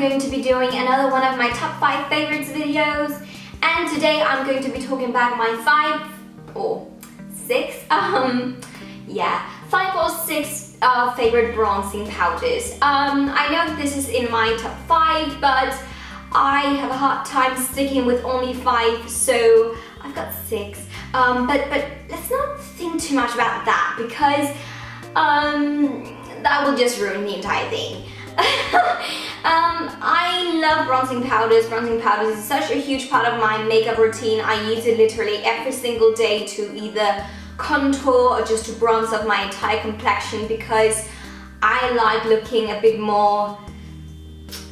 going to be doing another one of my top 5 favorites videos, and today I'm going to be talking about my 5 or 6 favorite bronzing powders. I know this is in my top 5, but I have a hard time sticking with only 5, so I've got 6. But let's not think too much about that, because that will just ruin the entire thing. I love bronzing powders. Bronzing powders is such a huge part of my makeup routine. I use it literally every single day to either contour or just to bronze up my entire complexion, because I like looking a bit more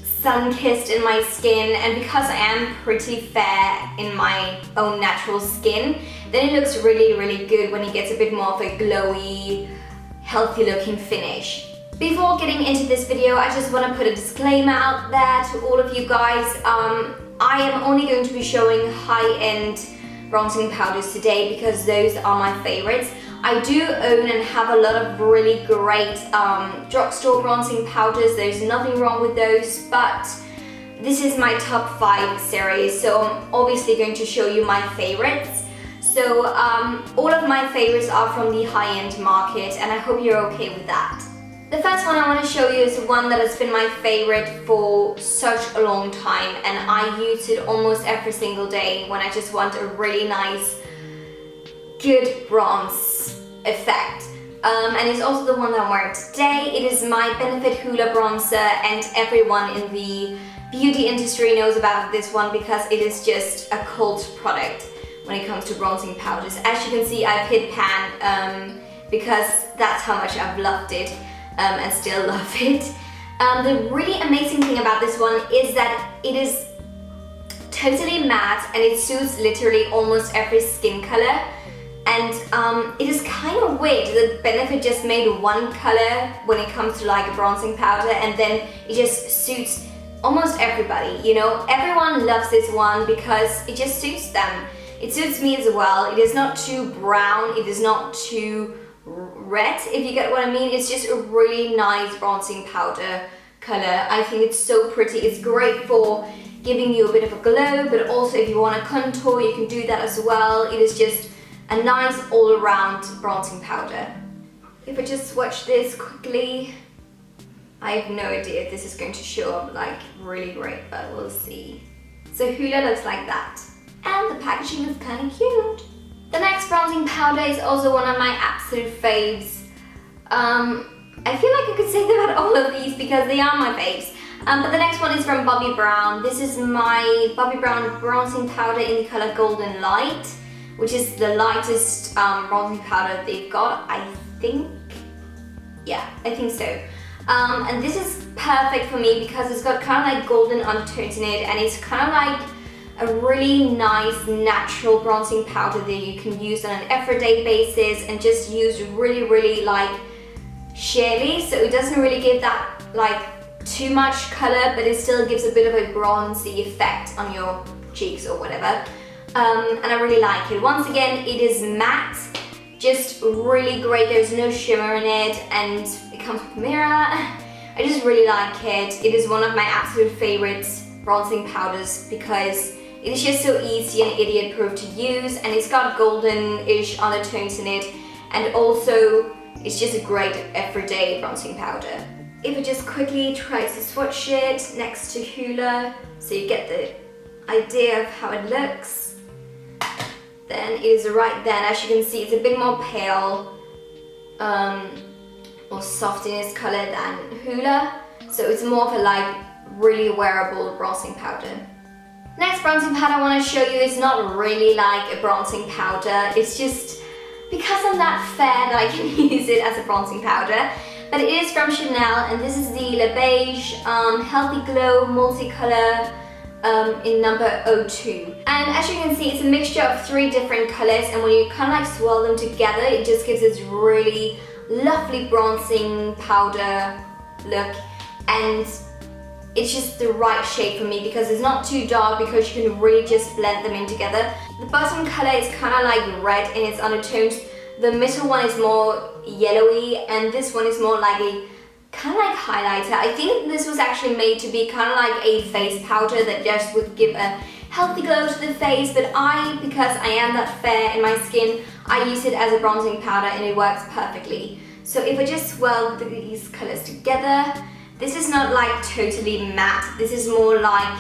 sun-kissed in my skin, and because I am pretty fair in my own natural skin, then it looks really good when it gets a bit more of a glowy, healthy looking finish. Before getting into this video, I just want to put a disclaimer out there to all of you guys. I am only going to be showing high-end bronzing powders today because those are my favorites. I do own and have a lot of really great drugstore bronzing powders. There's nothing wrong with those, but this is my top 5 series, so I'm obviously going to show you my favorites. So all of my favorites are from the high-end market, and I hope you're okay with that. The first one I want to show you is one that has been my favorite for such a long time, and I use it almost every single day when I just want a really nice, good bronze effect. And it's also the one that I'm wearing today. It is my Benefit Hoola bronzer, and everyone in the beauty industry knows about this one because it is just a cult product when it comes to bronzing powders. As you can see, I've hit pan because that's how much I've loved it. And still love it. The really amazing thing about this one is that it is totally matte and it suits literally almost every skin color. And it is kind of weird that Benefit just made one color when it comes to like a bronzing powder, and then it just suits almost everybody, you know? Everyone loves this one because it just suits them. It suits me as well. It is not too brown, it is not too red, if you get what I mean. It's just a really nice bronzing powder color. I think it's so pretty. It's great for giving you a bit of a glow, but also if you want to contour, you can do that as well. It is just a nice all-around bronzing powder. If I just swatch this quickly, I have no idea if this is going to show up like really great, but we'll see. So Hoola looks like that, and the packaging is kind of cute. The next bronzing powder is also one of my absolute faves. I feel like I could say that about all of these because they are my faves. But the next one is from Bobbi Brown. This is my Bobbi Brown bronzing powder in the color Golden Light, which is the lightest bronzing powder they've got, I think. Yeah, I think so. And this is perfect for me because it's got kind of like golden undertones in it, and it's kind of like a really nice natural bronzing powder that you can use on an everyday basis and just use really like sheerly, so it doesn't really give that like too much color, but it still gives a bit of a bronzy effect on your cheeks or whatever. And I really like it. Once again, it is matte, just really great. There's no shimmer in it, and it comes with a mirror. I just really like it. It is one of my absolute favorites bronzing powders because it is just so easy and idiot-proof to use, and it's got golden-ish undertones in it, and also it's just a great everyday bronzing powder. If I just quickly try to swatch it next to Hoola, so you get the idea of how it looks, then it is right then. As you can see, it's a bit more pale, or soft in its color than Hoola, so it's more of a like really wearable bronzing powder. Next bronzing powder I want to show you is not really like a bronzing powder. It's just because I'm that fair that I can use it as a bronzing powder. But it is from Chanel, and this is the Beige Healthy Glow Multicolor in number 02. And as you can see, it's a mixture of 3 different colors, and when you kind of like swirl them together, it just gives this really lovely bronzing powder look. And it's just the right shade for me because it's not too dark, because you can really just blend them in together. The bottom color is kind of like red in its undertones. The middle one is more yellowy, and this one is more like a kind of like highlighter. I think this was actually made to be kind of like a face powder that just would give a healthy glow to the face, but because I am that fair in my skin, I use it as a bronzing powder and it works perfectly. So if I just swirl these colors together, this is not like totally matte. This is more like,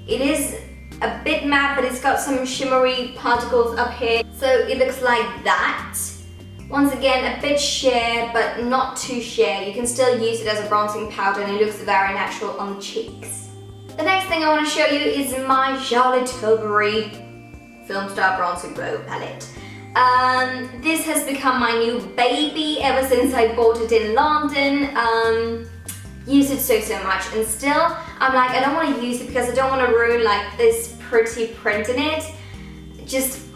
it is a bit matte, but it's got some shimmery particles up here. So it looks like that. Once again, a bit sheer, but not too sheer. You can still use it as a bronzing powder and it looks very natural on the cheeks. The next thing I want to show you is my Charlotte Tilbury Filmstar Bronzing Glow palette. This has become my new baby ever since I bought it in London. Use it so much, and still I'm like, I don't want to use it because I don't want to ruin like this pretty print in it. Just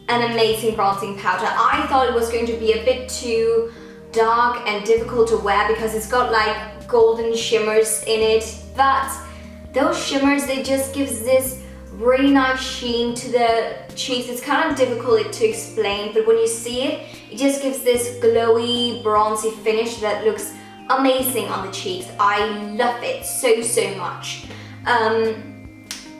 an amazing bronzing powder. I thought it was going to be a bit too dark and difficult to wear because it's got like golden shimmers in it, but those shimmers, they just gives this really nice sheen to the cheeks. It's kind of difficult to explain, but when you see it, it just gives this glowy, bronzy finish that looks amazing on the cheeks. I love it so much.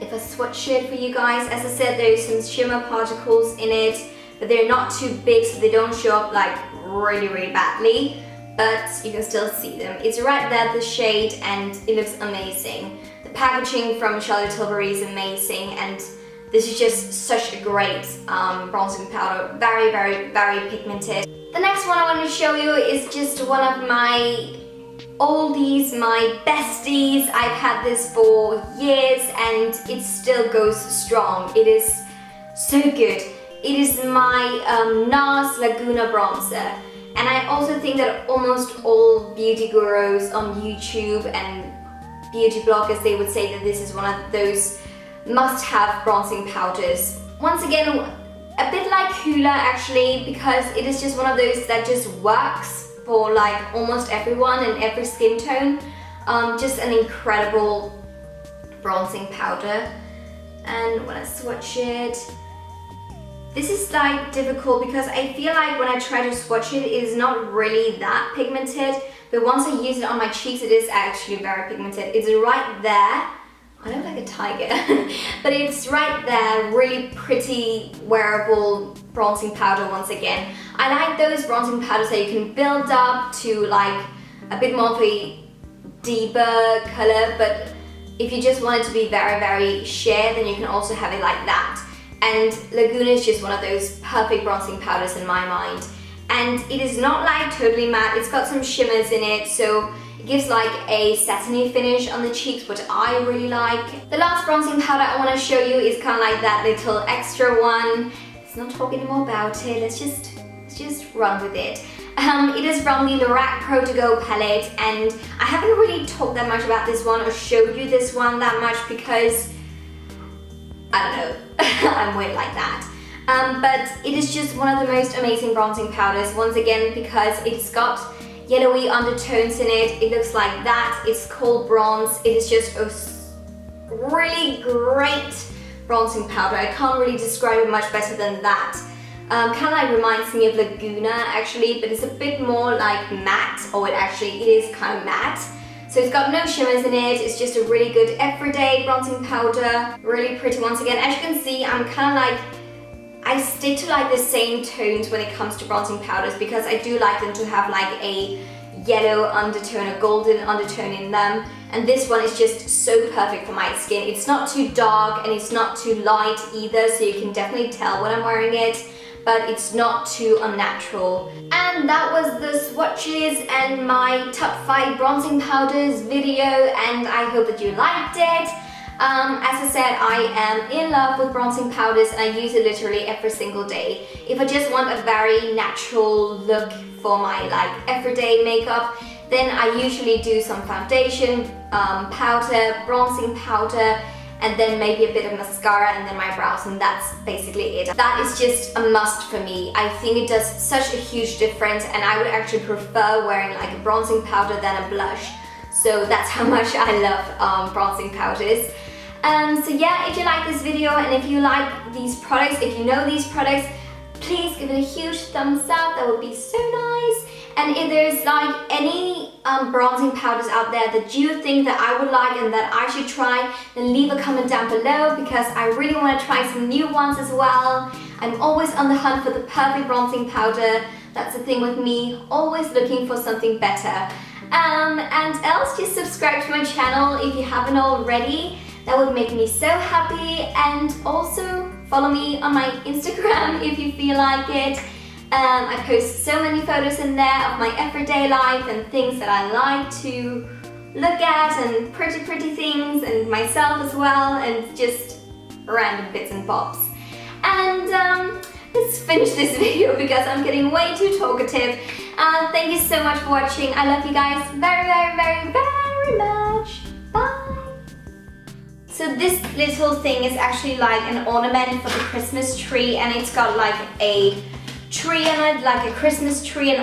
If I swatch it for you guys, as I said, there's some shimmer particles in it, but they're not too big, so they don't show up like really badly, but you can still see them. It's right there, the shade, and it looks amazing. The packaging from Charlotte Tilbury is amazing, and this is just such a great bronzing powder. Very pigmented. The next one I want to show you is just one of my oldies, my besties. I've had this for years and it still goes strong. It is so good. It is my Nars Laguna bronzer, and I also think that almost all beauty gurus on YouTube and beauty bloggers, they would say that this is one of those must-have bronzing powders. Once again, a bit like Hoola actually, because it is just one of those that just works for like almost everyone and every skin tone. Just an incredible bronzing powder. And when I swatch it, this is like difficult because I feel like when I try to swatch it, it is not really that pigmented, but once I use it on my cheeks, it is actually very pigmented. It's right there. I look like a tiger, but it's right there, really pretty wearable bronzing powder once again. I like those bronzing powders that you can build up to like a bit more of a deeper color, but if you just want it to be very sheer, then you can also have it like that. And Laguna is just one of those perfect bronzing powders in my mind. And it is not like totally matte, it's got some shimmers in it, so it gives like a satiny finish on the cheeks, which I really like. The last bronzing powder I want to show you is kind of like that little extra one. Let's not talk anymore about it, let's just run with it. It is from the Lorac Pro To Go palette, and I haven't really talked that much about this one or showed you this one that much because, I don't know, I'm weird like that. But it is just one of the most amazing bronzing powders, once again, because it's got yellowy undertones in it. It looks like that. It's called bronze. It is just a really great bronzing powder. I can't really describe it much better than that. Kind of like reminds me of Laguna actually, but it's a bit more like matte, or it is kind of matte. So it's got no shimmers in it. It's just a really good everyday bronzing powder. Really pretty once again. As you can see, I'm kind of like, I stick to like the same tones when it comes to bronzing powders because I do like them to have like a yellow undertone, a golden undertone in them. And this one is just so perfect for my skin. It's not too dark and it's not too light either, so you can definitely tell when I'm wearing it, but it's not too unnatural. And that was the swatches and my top 5 bronzing powders video, and I hope that you liked it. As I said, I am in love with bronzing powders and I use it literally every single day. If I just want a very natural look for my like everyday makeup, then I usually do some foundation, powder, bronzing powder, and then maybe a bit of mascara and then my brows, and that's basically it. That is just a must for me. I think it does such a huge difference, and I would actually prefer wearing like a bronzing powder than a blush. So that's how much I love bronzing powders. So yeah, if you like this video and if you like these products, if you know these products, please give it a huge thumbs up. That would be so nice. And if there's like any bronzing powders out there that you think that I would like and that I should try, then leave a comment down below, because I really want to try some new ones as well. I'm always on the hunt for the perfect bronzing powder. That's the thing with me, always looking for something better. And else, just subscribe to my channel if you haven't already. That would make me so happy. And also follow me on my Instagram if you feel like it. I post so many photos in there of my everyday life and things that I like to look at, and pretty things, and myself as well, and just random bits and bobs. And let's finish this video because I'm getting way too talkative. Thank you so much for watching. I love you guys very much. Bye! So this little thing is actually like an ornament for the Christmas tree, and it's got like a tree on it, like a Christmas tree, and